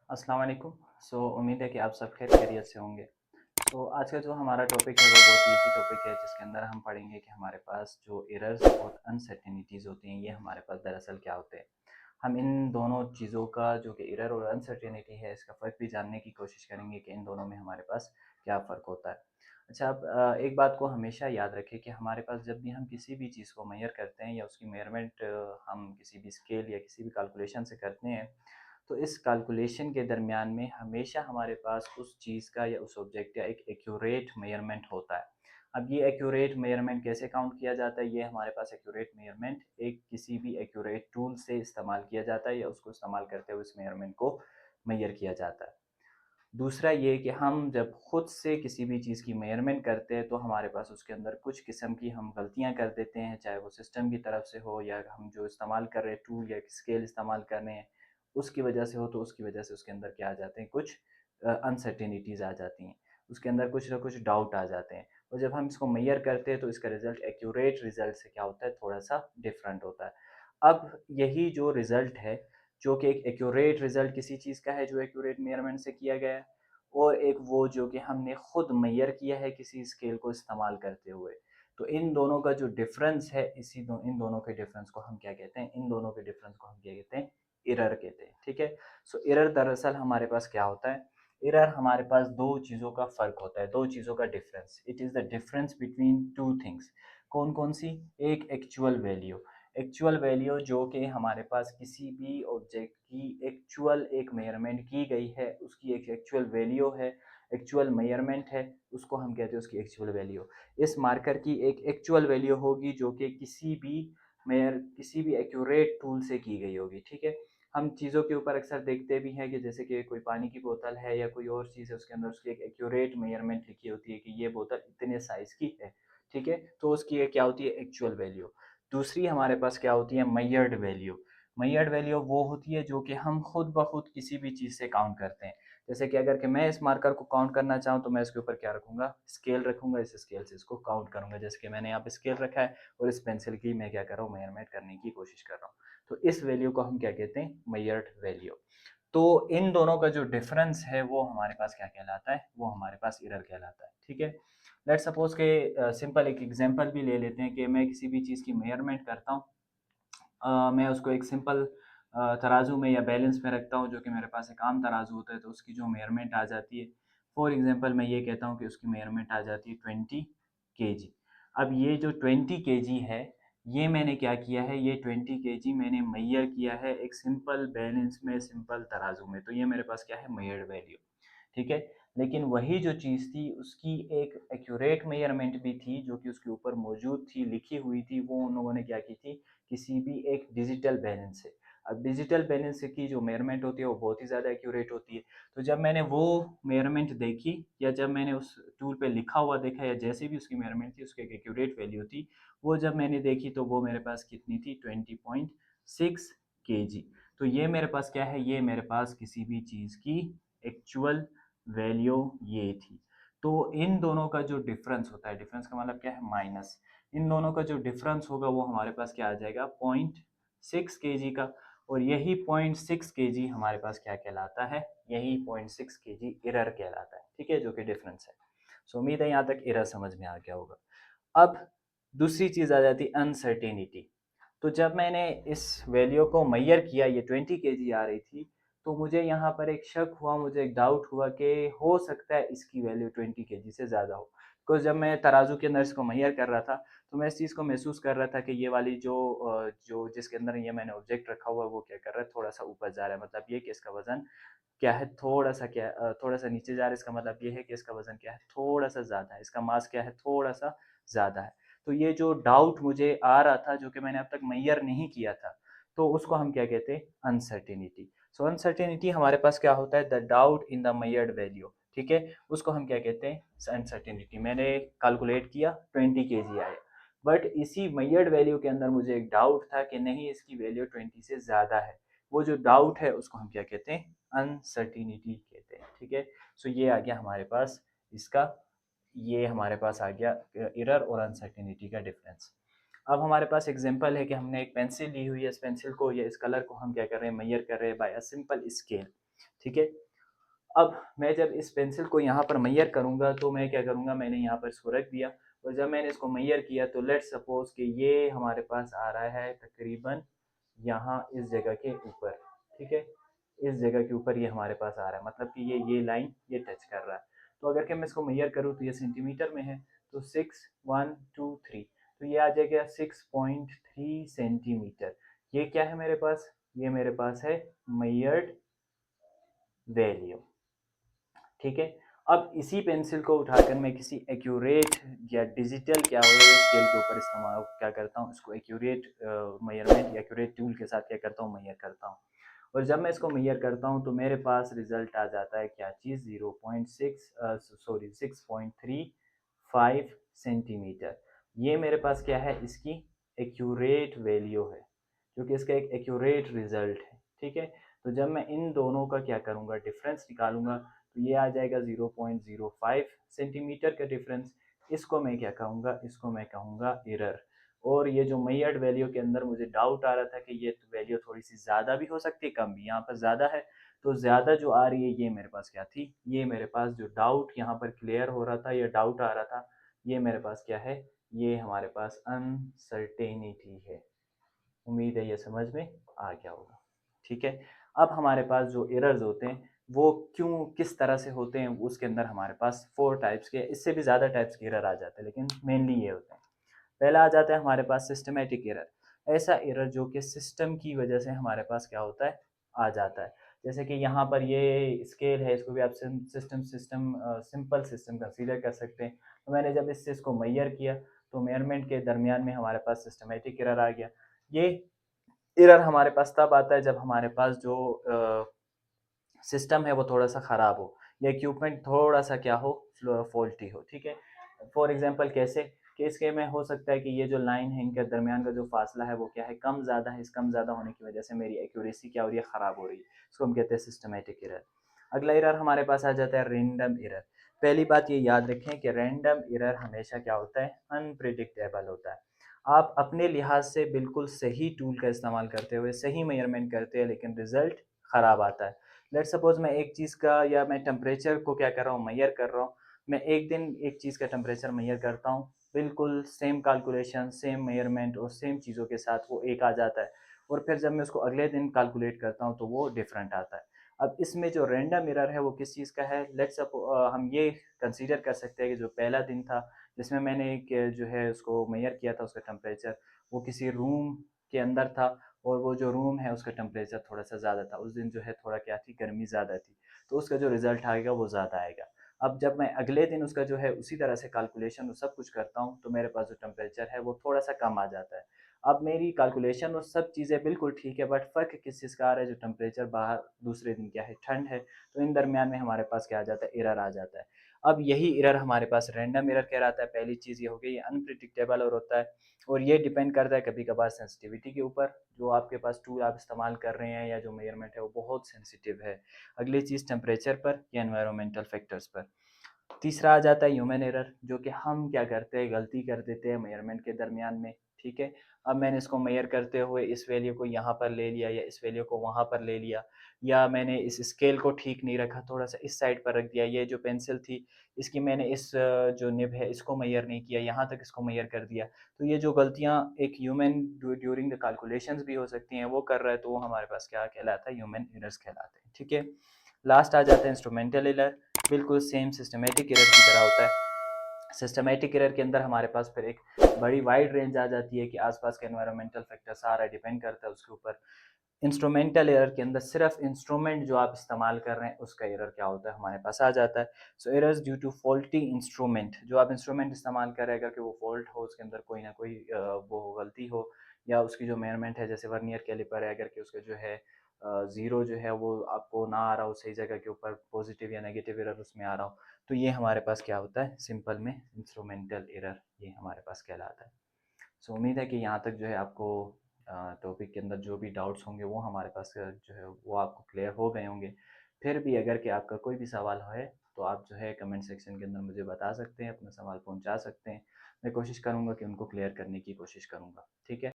अस्सलाम वालेकुम। उम्मीद है कि आप सब खैरियत से होंगे। आज का जो हमारा टॉपिक है वो बहुत ईजी टॉपिक है, जिसके अंदर हम पढ़ेंगे कि हमारे पास जो एरर्स और अनसर्टेनिटीज़ होती हैं, ये हमारे पास दरअसल क्या होते हैं। हम इन दोनों चीज़ों का, जो कि एरर और अनसर्टेनिटी है, इसका फ़र्क भी जानने की कोशिश करेंगे कि इन दोनों में हमारे पास क्या फ़र्क होता है। अच्छा, अब एक बात को हमेशा याद रखें कि हमारे पास जब भी हम किसी भी चीज़ को मेज़र करते हैं या उसकी मेज़रमेंट हम किसी भी स्केल या किसी भी कैलकुलेशन से करते हैं, तो इस कैलकुलेशन के दरमियान में हमेशा हमारे पास उस चीज़ का या उस ऑब्जेक्ट का एक एक्यूरेट मेजरमेंट होता है। अब ये एक्यूरेट मेजरमेंट कैसे काउंट किया जाता है? ये हमारे पास एक्यूरेट मेजरमेंट एक किसी भी एक्यूरेट टूल से इस्तेमाल किया जाता है या उसको इस्तेमाल करते हुए उस मेजरमेंट को मेजर किया जाता है। दूसरा ये कि हम जब खुद से किसी भी चीज़ की मेजरमेंट करते हैं, तो हमारे पास उसके अंदर कुछ किस्म की हम गलतियाँ कर देते हैं, चाहे वो सिस्टम की तरफ से हो या हम जो इस्तेमाल कर रहे हैं टूल या स्केल इस्तेमाल कर रहे हैं उसकी वजह से हो, तो उसकी वजह से उसके अंदर क्या आ जाते हैं, कुछ अनसर्टेनिटीज़ आ जाती हैं, उसके अंदर कुछ ना कुछ डाउट आ जाते हैं। और जब हम इसको मेजर करते हैं तो इसका रिज़ल्ट एक्यूरेट रिज़ल्ट से क्या होता है, थोड़ा सा डिफरेंट होता है। अब यही जो रिज़ल्ट है, जो कि एक एक्यूरेट रिज़ल्ट किसी चीज़ का है जो एक्यूरेट मेजरमेंट से किया गया है, और एक वो जो कि हमने खुद मेजर किया है किसी स्केल को इस्तेमाल करते हुए। तो इन दोनों का जो डिफरेंस है, इन दोनों के डिफरेंस को हम क्या कहते हैं, इन दोनों के डिफरेंस को हम क्या कहते हैं, एरर कहते हैं। ठीक है। एरर दरअसल हमारे पास क्या होता है? एरर हमारे पास दो चीज़ों का फ़र्क होता है, दो चीज़ों का difference. It is the difference between two things. कौन कौन सी? एक एक्चुअल वैल्यू जो कि हमारे पास किसी भी ऑब्जेक्ट की एक्चुअल एक मेजरमेंट की गई है, उसकी एक एक्चुअल वैल्यू है, एक्चुअल मेजरमेंट है, उसको हम कहते हैं उसकी एक्चुअल वैल्यू। इस मार्कर की एक एक्चुअल वैल्यू होगी जो कि किसी भी एक्यूरेट टूल से की गई होगी। ठीक है। हम चीज़ों के ऊपर अक्सर देखते भी हैं कि जैसे कि कोई पानी की बोतल है या कोई और चीज़ है, उसके अंदर उसकी एक एक्यूरेट मेजरमेंट लिखी होती है कि ये बोतल इतने साइज़ की है। ठीक है। तो उसकी एक क्या होती है, एक्चुअल वैल्यू। दूसरी हमारे पास क्या होती है, मेजर्ड वैल्यू। मेजर्ड वैल्यू वो होती है जो कि हम खुद ब खुद किसी भी चीज़ से काउंट करते हैं। जैसे कि अगर कि मैं इस मार्कर को काउंट करना चाहूँ, तो मैं इसके ऊपर क्या रखूँगा, स्केल रखूँगा, इस स्केल से इसको काउंट करूँगा। जैसे कि मैंने यहाँ पे स्केल रखा है और इस पेंसिल की मैं क्या कर रहा हूँ, मेजरमेंट करने की कोशिश कर रहा हूँ। तो इस वैल्यू को हम क्या कहते हैं, मेजर्ड वैल्यू। तो इन दोनों का जो डिफरेंस है वो हमारे पास क्या कहलाता है, वो हमारे पास एरर कहलाता है। ठीक है। लेट्स सपोज के सिंपल एक एग्जांपल भी ले लेते हैं कि मैं किसी भी चीज़ की मेजरमेंट करता हूँ। मैं उसको एक सिंपल तराजू में या बैलेंस में रखता हूँ, जो कि मेरे पास एक आम तराजू होता है, तो उसकी जो मेजरमेंट आ जाती है, फॉर एग्जांपल मैं ये कहता हूँ कि उसकी मेजरमेंट आ जाती है 20 kg। अब ये जो 20 kg है, ये मैंने क्या किया है, ये 20 kg मैंने मेजर किया है एक सिंपल बैलेंस में, सिंपल तराजू में। तो ये मेरे पास क्या है, मेजर्ड वैल्यू। ठीक है। लेकिन वही जो चीज़ थी उसकी एक एक्यूरेट मेजरमेंट भी थी, जो कि उसके ऊपर मौजूद थी, लिखी हुई थी। वो उन लोगों ने क्या की थी, किसी भी एक डिजिटल बैलेंस से। अब डिजिटल बैलेंस की जो मेजरमेंट होती है वो बहुत ही ज़्यादा एक्यूरेट होती है। तो जब मैंने वो मेजरमेंट देखी, या जब मैंने उस टूल पे लिखा हुआ देखा, या जैसे भी उसकी मेजरमेंट थी, उसकी एक एक्यूरेट वैल्यू थी, वो जब मैंने देखी तो वो मेरे पास कितनी थी, 20.6 kg। तो ये मेरे पास क्या है, ये मेरे पास किसी भी चीज़ की एक्चुअल वैल्यू ये थी। तो इन दोनों का जो डिफरेंस होता है, डिफरेंस का मतलब क्या है, माइनस। इन दोनों का जो डिफरेंस होगा वो हमारे पास क्या आ जाएगा, 0.6 kg का। और यही 0.6 kg हमारे पास क्या कहलाता है, यही 0.6 kg एरर कहलाता है। ठीक है, जो कि डिफरेंस है। उम्मीद है यहाँ तक एरर समझ में आ गया होगा। अब दूसरी चीज़ आ जाती है अनसर्टेनिटी। तो जब मैंने इस वैल्यू को मेजर किया, ये 20 kg आ रही थी, तो मुझे यहाँ पर एक शक हुआ, मुझे एक डाउट हुआ कि हो सकता है इसकी वैल्यू 20 kg से ज़्यादा हो। बिकॉज जब मैं तराजू के अंदर इसको मेजर कर रहा था, तो मैं इस चीज़ को महसूस कर रहा था कि ये वाली जो जिसके अंदर ये मैंने ऑब्जेक्ट रखा हुआ है, वो क्या कर रहा है, थोड़ा सा ऊपर जा रहा है। मतलब ये कि इसका वजन क्या है, थोड़ा सा नीचे जा रहा है। इसका मतलब ये है कि इसका वजन क्या है, थोड़ा सा ज़्यादा है, इसका मास क्या है, थोड़ा सा ज़्यादा है। तो ये जो डाउट मुझे आ रहा था, जो कि मैंने अब तक मेजर नहीं किया था, तो उसको हम क्या कहते हैं, अनसर्टेनिटी। अनसर्टेनिटी हमारे पास क्या होता है, the doubt in the measured value. ठीक है। उसको हम क्या कहते हैं, अनसर्टेनिटी। मैंने कैलकुलेट किया, 20 kg आया, बट इसी मेजर्ड वैल्यू के अंदर मुझे एक डाउट था कि नहीं, इसकी वैल्यू 20 से ज़्यादा है। वो जो डाउट है उसको हम क्या कहते हैं, अनसर्टिनिटी कहते हैं। ठीक है। ये आ गया हमारे पास इसका, ये हमारे पास आ गया एरर और अनसर्टिनिटी का डिफरेंस। अब हमारे पास एग्जांपल है कि हमने एक पेंसिल ली हुई है, इस पेंसिल को या इस कलर को हम क्या कर रहे हैं, मेजर कर रहे हैं बाय अ सिंपल स्केल। ठीक है। अब मैं जब इस पेंसिल को यहाँ पर मेजर करूँगा तो मैं क्या करूँगा, मैंने यहाँ पर इसको रख दिया और जब मैंने इसको मेजर किया तो लेट्स सपोज कि ये हमारे पास आ रहा है तकरीबन यहाँ इस जगह के ऊपर, ठीक है, इस जगह के ऊपर ये हमारे पास आ रहा है, मतलब कि ये लाइन ये टच कर रहा है। तो अगर कि मैं इसको मेजर करूँ तो ये सेंटीमीटर में है, तो 6, 1, 2, 3, तो ये आ जाएगा 6.3 सेंटीमीटर। ये क्या है मेरे पास, ये मेरे पास है मेजर्ड वैल्यू, ठीक है। अब इसी पेंसिल को उठाकर मैं किसी एक्यूरेट या डिजिटल क्या हो स्केल के ऊपर इस्तेमाल क्या करता हूँ, इसको एक्यूरेट मेजरमेंट या एक्यूरेट टूल के साथ क्या करता हूँ, मेजर करता हूँ। और जब मैं इसको मेजर करता हूँ तो मेरे पास रिजल्ट आ जाता है क्या चीज़, 6.35 सेंटीमीटर। ये मेरे पास क्या है, इसकी एक्यूरेट वैल्यू है, क्योंकि इसका एक एक्यूरेट रिजल्ट है, ठीक है। तो जब मैं इन दोनों का क्या करूँगा, डिफरेंस निकालूंगा, तो ये आ जाएगा 0.05 सेंटीमीटर का डिफरेंस। इसको मैं क्या कहूँगा, इसको मैं कहूँगा एरर। और ये जो मेजर्ड वैल्यू के अंदर मुझे डाउट आ रहा था कि ये वैल्यू थोड़ी सी ज़्यादा भी हो सकती है, कम भी, यहाँ पर ज़्यादा है, तो ज़्यादा जो आ रही है ये मेरे पास क्या थी, ये मेरे पास जो डाउट यहाँ पर क्लियर हो रहा था या डाउट आ रहा था, ये मेरे पास क्या है, ये हमारे पास अनसर्टेनिटी है। उम्मीद है ये समझ में आ गया होगा, ठीक है। अब हमारे पास जो एरर्स होते हैं वो क्यों किस तरह से होते हैं, उसके अंदर हमारे पास 4 टाइप्स के, इससे भी ज़्यादा टाइप्स के एरर आ जाते हैं, लेकिन मेनली ये होते हैं। पहला आ जाता है हमारे पास सिस्टमेटिक एरर, ऐसा एरर जो कि सिस्टम की वजह से हमारे पास क्या होता है, आ जाता है। जैसे कि यहाँ पर ये स्केल है, इसको भी आप सिंपल सिस्टम कंसीडर कर सकते हैं। तो मैंने जब इससे इसको मेजर किया तो मेजरमेंट के दरमियान में हमारे पास सिस्टमेटिक एरर आ गया। ये एरर हमारे पास तब आता है जब हमारे पास जो सिस्टम है वो थोड़ा सा ख़राब हो या इक्विपमेंट थोड़ा सा क्या हो, फॉल्टी हो, ठीक है। फॉर एग्जांपल कैसे, कि इसके में हो सकता है कि ये जो लाइन है इनके दरमियान का जो फासला है वो क्या है, कम ज़्यादा है, इस कम ज़्यादा होने की वजह से मेरी एक्यूरेसी क्या हो रही है, ख़राब हो रही है। इसको हम कहते हैं सिस्टमेटिक एरर। अगला एरर हमारे पास आ जाता है रैंडम एरर। पहली बात ये याद रखें कि रैंडम एरर हमेशा क्या होता है, अनप्रिडिक्टेबल होता है। आप अपने लिहाज से बिल्कुल सही टूल का इस्तेमाल करते हुए सही मेजरमेंट करते हैं, लेकिन रिजल्ट ख़राब आता है। लेट सपोज मैं एक चीज़ का या मैं टेम्परेचर को क्या कर रहा हूँ, मेजर कर रहा हूँ। मैं एक दिन एक चीज़ का टेम्परेचर मेजर करता हूँ, बिल्कुल सेम कैलकुलेशन, सेम मेजरमेंट और सेम चीज़ों के साथ वो एक आ जाता है, और फिर जब मैं उसको अगले दिन कैलकुलेट करता हूँ तो वो डिफरेंट आता है। अब इसमें जो रैंडम एरर है वो किस चीज़ का है, हम ये कंसीडर कर सकते हैं कि जो पहला दिन था जिसमें मैंने एक जो है उसको मेजर किया था, उसका टेम्परेचर वो किसी रूम के अंदर था, और वो जो रूम है उसका टेम्परेचर थोड़ा सा ज़्यादा था, उस दिन जो है थोड़ा क्या थी, गर्मी ज़्यादा थी, तो उसका जो रिज़ल्ट आएगा वो ज़्यादा आएगा। अब जब मैं अगले दिन उसका जो है उसी तरह से कैलकुलेशन और सब कुछ करता हूँ तो मेरे पास जो टेम्परेचर है वो थोड़ा सा कम आ जाता है। अब मेरी कैलकुलेशन और सब चीज़ें बिल्कुल ठीक है, बट फ़र्क किस चीज़ का आ रहा है, जो टेम्परेचर बाहर दूसरे दिन क्या है, ठंड है, तो इन दरमियान में हमारे पास क्या आ जाता है, एरर आ जाता है। अब यही एरर हमारे पास रैंडम एरर कहलाता है। पहली चीज़ ये हो गई, ये अनप्रिडिक्टेबल और होता है, और ये डिपेंड करता है कभी कभार सेंसिटिविटी के ऊपर, जो आपके पास टूल आप इस्तेमाल कर रहे हैं या जो मेजरमेंट है वो बहुत सेंसिटिव है। अगली चीज़ टेम्परेचर पर या एनवायरमेंटल फैक्टर्स पर। तीसरा आ जाता है ह्यूमन एरर, जो कि हम क्या करते हैं, गलती कर देते हैं मेजरमेंट के दरमियान में, ठीक है। अब मैंने इसको मेजर करते हुए इस वैल्यू को यहाँ पर ले लिया या इस वैल्यू को वहाँ पर ले लिया, या मैंने इस स्केल को ठीक नहीं रखा, थोड़ा सा इस साइड पर रख दिया। ये जो पेंसिल थी इसकी मैंने इस जो निब है इसको मेजर नहीं किया, यहाँ तक इसको मेजर कर दिया। तो ये जो गलतियाँ एक ह्यूमन ड्यूरिंग द कैलकुलेशंस भी हो सकती हैं, वो कर रहा है, तो वो हमारे पास क्या कहलाता है, ह्यूमन एरर्स कहलाते हैं, ठीक है। लास्ट आ जाता है इंस्ट्रूमेंटल एरर, बिल्कुल सेम सिस्टमेटिक एरर की तरह होता है। सिस्टमेटिक एरर के अंदर हमारे पास फिर एक बड़ी वाइड रेंज आ जाती है कि आसपास के एनवायरमेंटल फैक्टर सारा डिपेंड करता है उसके ऊपर। इंस्ट्रूमेंटल एरर के अंदर सिर्फ इंस्ट्रूमेंट जो आप इस्तेमाल कर रहे हैं उसका एरर क्या होता है, हमारे पास आ जाता है। So errors due to faulty instrument, जो आप इंस्ट्रूमेंट इस्तेमाल कर रहे हैं, अगर कि वो फॉल्ट हो, उसके अंदर कोई ना कोई वो गलती हो, या उसकी जो मेजरमेंट है, जैसे वर्नियर कैलिपर है, अगर कि उसका जो है ज़ीरो जो है वो आपको ना आ रहा हो सही जगह के ऊपर, पॉजिटिव या नेगेटिव एरर उसमें आ रहा हो, तो ये हमारे पास क्या होता है, सिंपल में इंस्ट्रूमेंटल एरर ये हमारे पास कहलाता है। सो उम्मीद है कि यहाँ तक जो है आपको टॉपिक के अंदर जो भी डाउट्स होंगे वो हमारे पास जो है वो आपको क्लियर हो गए होंगे। फिर भी अगर कि आपका कोई भी सवाल है तो आप जो है कमेंट सेक्शन के अंदर मुझे बता सकते हैं, अपना सवाल पहुँचा सकते हैं। मैं कोशिश करूँगा कि उनको क्लियर करने की कोशिश करूँगा, ठीक है।